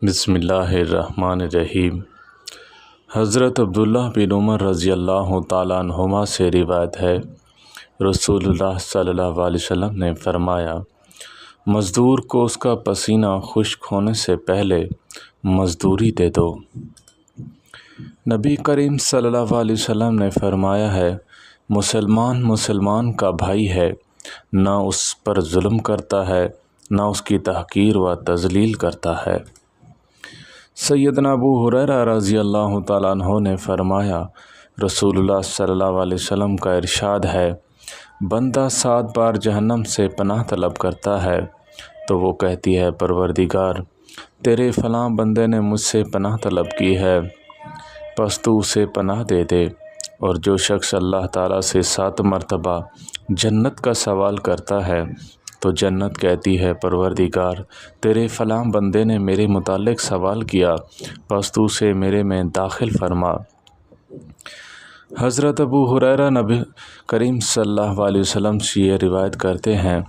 بسم اللہ الرحمن الرحیم۔ حضرت عبداللہ بن عمر رضی اللہ تعالیٰ عنہما سے روایت ہے، رسول اللہ صلی اللہ علیہ وسلم نے فرمایا، مزدور کو اس کا پسینہ خشک ہونے سے پہلے مزدوری دے دو۔ نبی کریم صلی اللہ علیہ وسلم نے فرمایا ہے، مسلمان کا بھائی ہے، نہ اس پر ظلم کرتا ہے، نہ اس کی تحقیر و تذلیل کرتا ہے۔ سیدنا ابو ہریرہ رضی اللہ تعالیٰ عنہ نے فرمایا، رسول اللہ صلی اللہ علیہ وسلم کا ارشاد ہے، بندہ 7 بار جہنم سے پناہ طلب کرتا ہے تو وہ کہتی ہے، پروردگار، تیرے فلاں بندے نے مجھ سے پناہ طلب کی ہے، پس تو اسے پناہ دے دے۔ اور جو شخص اللہ تعالیٰ سے 7 مرتبہ جنت کا سوال کرتا ہے تو جنت کہتی ہے، پروردگار، تیرے فلاں بندے نے میرے متعلق سوال کیا، پس تو اسے میرے میں داخل فرما۔ حضرت ابو ہریرہ نبی کریم صلی اللہ علیہ وسلم سے یہ روایت کرتے ہیں،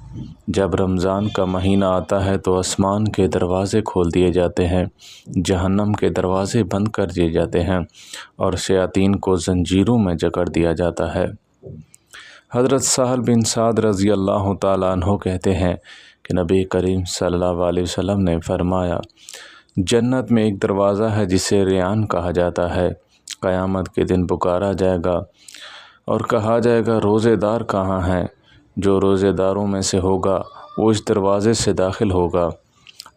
جب رمضان کا مہینہ آتا ہے تو آسمان کے دروازے کھول دیے جاتے ہیں، جہنم کے دروازے بند کر دیے جاتے ہیں اور شیاطین کو زنجیروں میں جکڑ دیا جاتا ہے۔ حضرت سہل بن سعد رضی اللہ تعالیٰ عنہ کہتے ہیں کہ نبی کریم صلی اللہ علیہ وسلم نے فرمایا، جنت میں ایک دروازہ ہے جسے ریان کہا جاتا ہے، قیامت کے دن پکارا جائے گا اور کہا جائے گا، روزے دار کہاں ہیں؟ جو روزے داروں میں سے ہوگا وہ اس دروازے سے داخل ہوگا،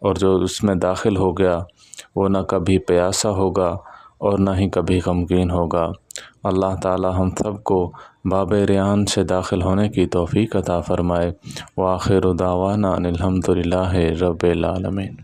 اور جو اس میں داخل ہو گیا وہ نہ کبھی پیاسا ہوگا اور نہ ہی کبھی غمگین ہوگا۔ اللہ تعالی ہم سب کو باب ریان سے داخل ہونے کی توفیق عطا فرمائے۔ وآخر دعوانا ان الحمد للہ رب العالمین۔